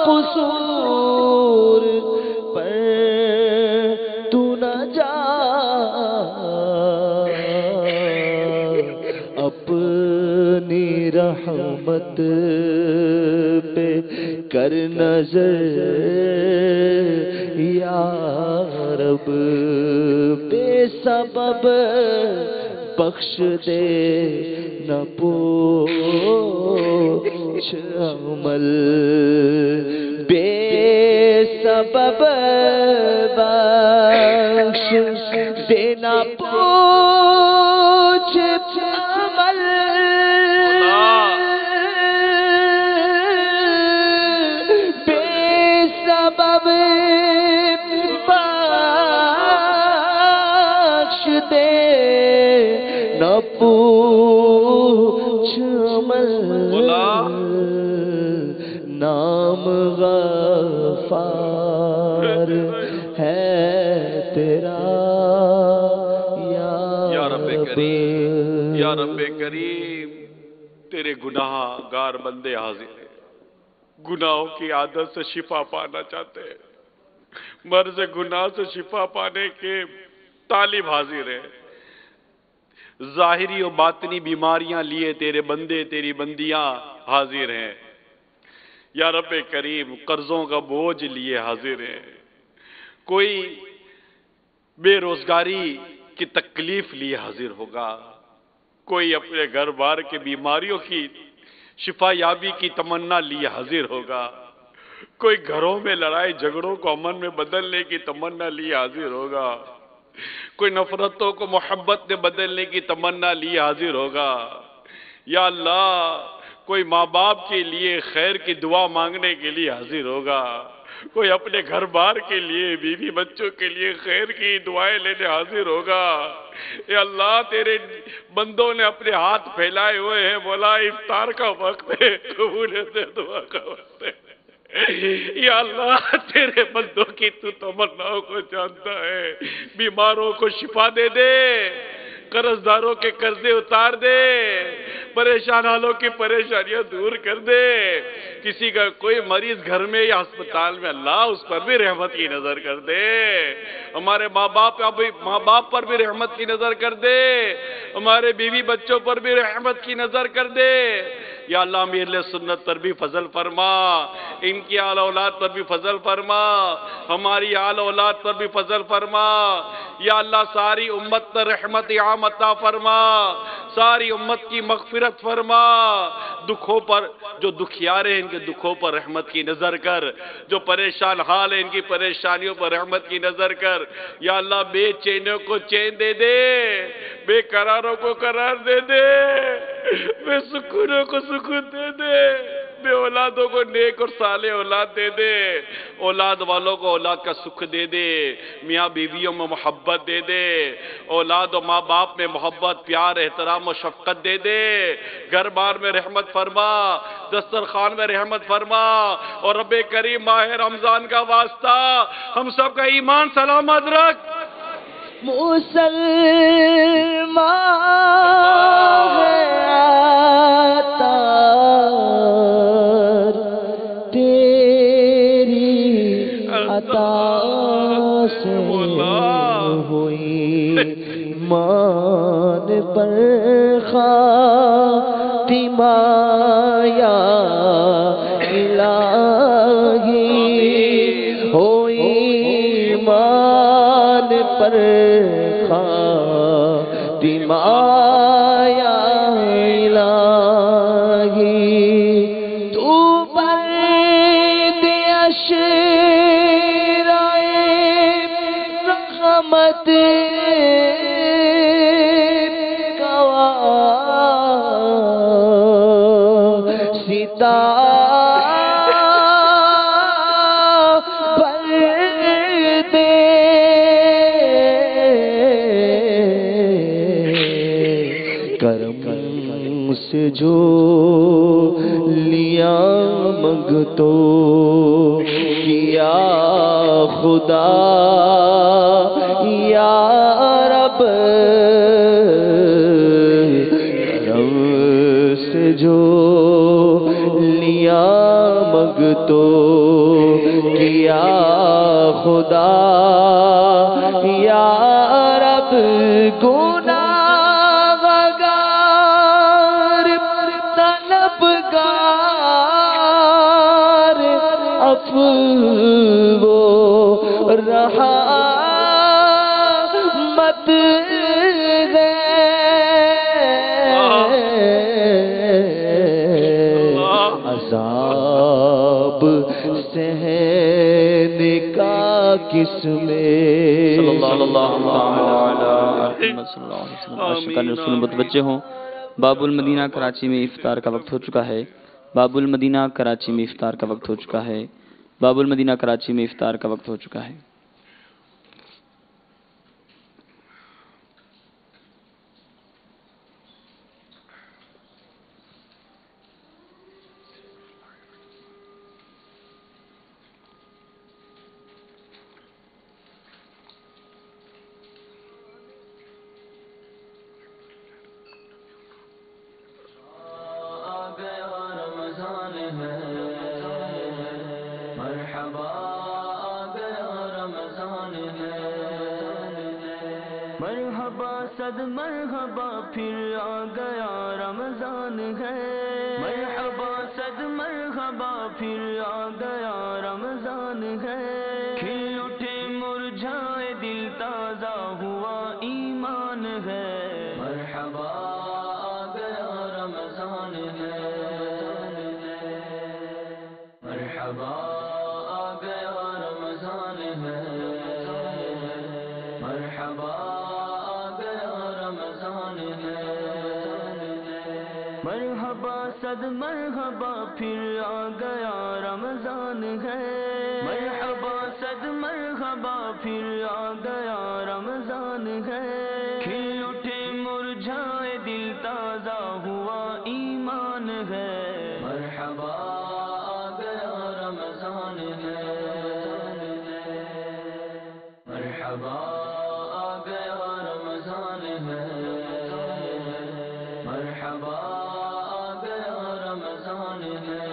قصور پر تو نہ جا، اپنی رحمت پہ کر نظر یا رب، بے سبب بخش دے نہ پوچھ عمل، بے سبب بخش دے نہ پوچھ عمل، بے سبب بخش دے نہ پوچھ عمل، نام غفار ہے تیرا یا رب
کریم، یا رب کریم، تیرے گناہ گار بندے حاضر ہیں، گناہوں کی عادت سے شفا پانا چاہتے ہیں، مرض گناہ سے شفا پانے کے طالب حاضر ہیں، ظاہری و باطنی بیماریاں لیے تیرے بندے تیری بندیاں حاضر ہیں، یا رب کریم قرضوں کا بوجھ لیے حاضر ہیں، کوئی بے روزگاری کی تکلیف لیے حاضر ہوگا، کوئی اپنے گھر بار کے بیماریوں کی شفا یابی کی تمنا لیے حاضر ہوگا، کوئی گھروں میں لڑائی جھگڑوں کو امن میں بدلنے کی تمنا لیے حاضر ہوگا، کوئی نفرتوں کو محبت میں بدلنے کی تمنا لیے حاضر ہوگا، یا اللہ
کوئی ماں باپ کے لیے خیر کی دعا مانگنے کے لیے حاضر ہوگا، کوئی اپنے گھر بار کے لیے، بیوی بچوں کے لیے خیر کی دعائیں لینے حاضر ہوگا۔ اے اللہ تیرے بندوں نے اپنے ہاتھ پھیلائے ہوئے ہیں، بولا افطار کا وقت ہے، قبولیت دعا کا وقت ہے۔ یا اللہ تیرے بندوں کی تو تمناؤں کو جانتا ہے، بیماروں کو شفا دے دے، قرض داروں کے قرضے اتار دے، پریشان حالوں کی پریشانیاں دور کر دے، کسی کا کوئی مریض گھر میں یا ہسپتال میں اللہ اس پر بھی رحمت کی نظر کر دے، ہمارے ماں باپ پر بھی رحمت کی نظر کر دے، ہمارے بیوی بچوں پر بھی رحمت کی نظر کر دے۔ یا اللہ امیر سنت پر بھی فضل فرما، ان کی آل اولاد پر بھی فضل فرما، ہماری آل اولاد پر بھی فضل فرما۔ یا اللہ ساری امت پر رحمت عام عطا فرما، ساری امت کی مغفرت فرما، دکھوں پر جو دکھیارے ہیں ان کے دکھوں پر رحمت کی نظر کر، جو پریشان حال ہیں ان کی پریشانیوں پر رحمت کی نظر کر۔ یا اللہ بے چینوں کو چین دے دے، بے قراروں کو قرار دے دے، بے سکونوں کو سکون دے دے، بے اولادوں کو نیک اور صالح اولاد دے دے، اولاد والوں کو اولاد کا سکھ دے دے، میاں بیویوں میں محبت دے دے، اولاد و ماں باپ میں محبت پیار احترام و شفقت دے دے، گھر بار میں رحمت فرما، دسترخوان میں رحمت فرما، اور رب کریم ماہ رمضان کا واسطہ ہم سب کا ایمان سلامت رکھ۔
مسلمان تیری عطا سے ہوئی مان پر خاتمہ یا الہی، ہوئی مان پر خاتمہ یا الہی، تو پردیش رائے رحمت سیتا سے جو لیا منگتو کیا خدا یا رب، کرم سے جو لیا منگتو کیا خدا یا رب، گناہ وہ رہا مت عذاب سہنے کا کس میں،
صلی اللہ علیہ وسلم۔ عاشقان رسول متوجہ ہوں، باب المدینہ کراچی میں افطار کا وقت ہو چکا ہے، باب المدینہ کراچی میں افطار کا وقت ہو چکا ہے، باب المدینہ کراچی میں افطار کا وقت ہو چکا ہے۔
مرحبا صد مرحبا پھر آ گیا رمضان ہے، مرحبا صد مرحبا پھر آ گیا رمضان ہے، کھل اٹھے مرجھائے دل تازہ ہوا ایمان ہے، مرحبا آ گیا رمضان ہے، مرحبا آ گیا رمضان ہے، مرحبا مرحبا صد مرحبا پھر آ گیا رمضان ہے مرحبا صد مرحبا پھر آ گیا رمضان ہے کھل اٹھے مرجھائے دل تازہ ہوا ایمان ہے مرحبا آ گیا رمضان ہے مرحبا آ گیا رمضان ہے مرحبا آ گیا رمضان ہے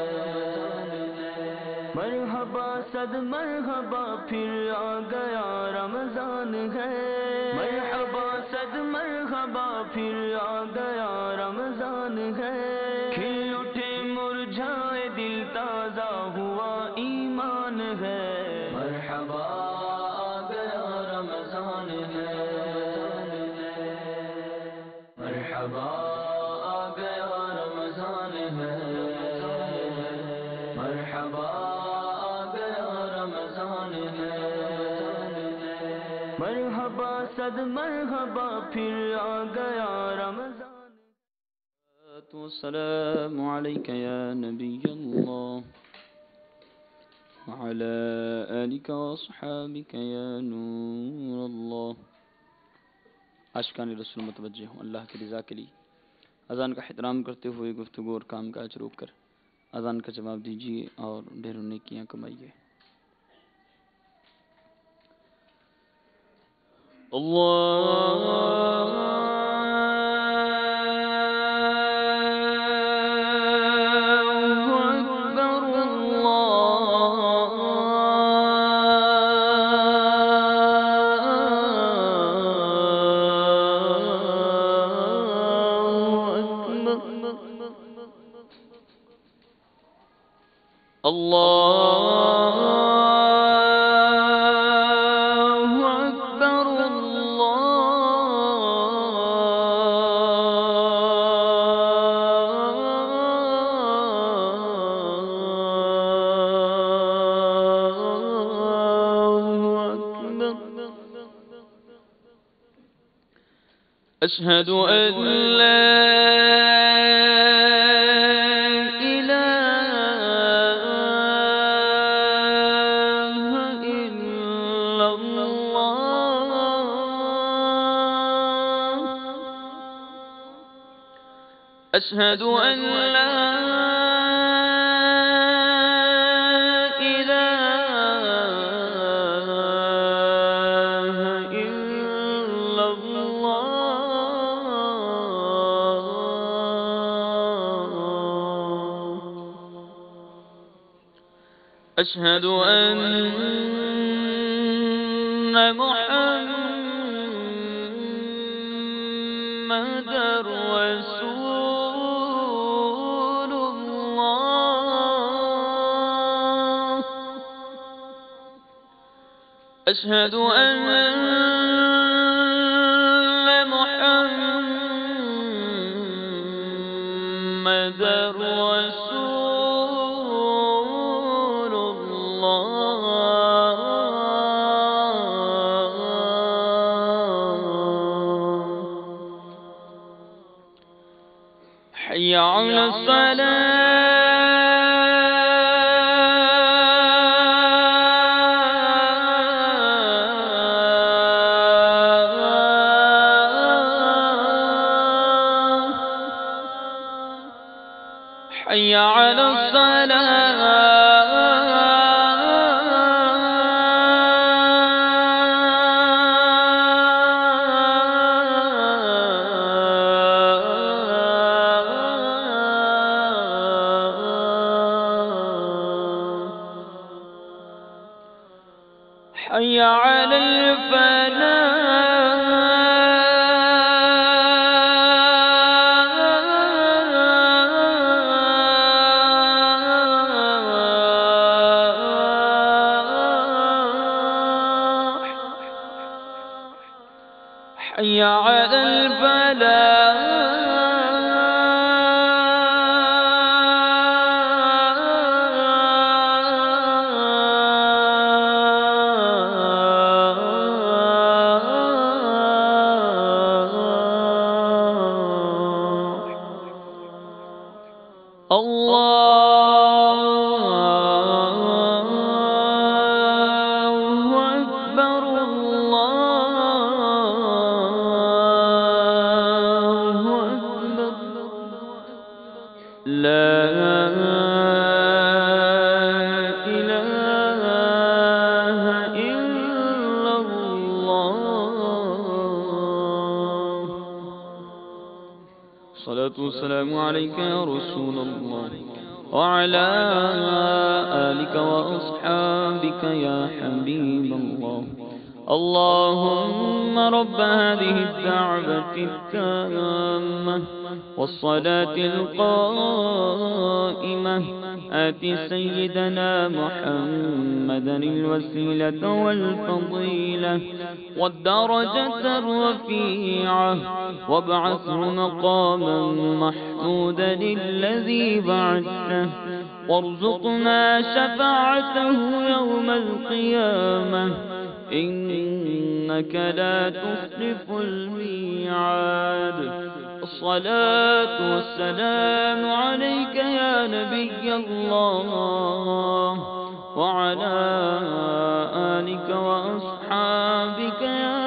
مرحبا صد مرحبا پھر آ گیا رمضان ہے مرحبا صد مرحبا پھر آ گیا رمضان ہے کھل اٹھے مرجھائے دل تازہ ہوا ایمان ہے مرحبا آ گیا رمضان ہے مرحبا آ گیا رمضان ہے مرحبا آ گیا رمضان ہے مرحبا صد مرحبا پھر آ گیا رمضان
والسلام عليك يا نبي الله وعلى آلك وأصحابك يا نور الله. عاشقان رسول متوجہ ہوں اللہ کی رضا کے لیے اذان کا احترام کرتے ہوئے گفتگو اور کام کاج روک کر اذان کا جواب دیجیے اور ڈھیروں نیکیاں کمائیے. أشهد أن لا إله إلا الله أشهد أن لا أشهد أن محمدًا رسول الله أشهد أن محمدًا رسول حي على الصلاة حي على حي على الفلاح حي على الفلاح والصلاة والسلام عليك يا رسول الله وعلى آلك وأصحابك يا حبيب الله. اللهم رب هذه الدعوة التامة والصلاة القائمة آت سيدنا محمدا الوسيلة والفضيلة والدرجة الرفيعة وابعثه مقاما محمودا الذي بعثته وارزقنا شفاعته يوم القيامة إنك لا تخلف الميعاد. الصلاة والسلام عليك يا نبي الله وعلى آلك وأصحابك يا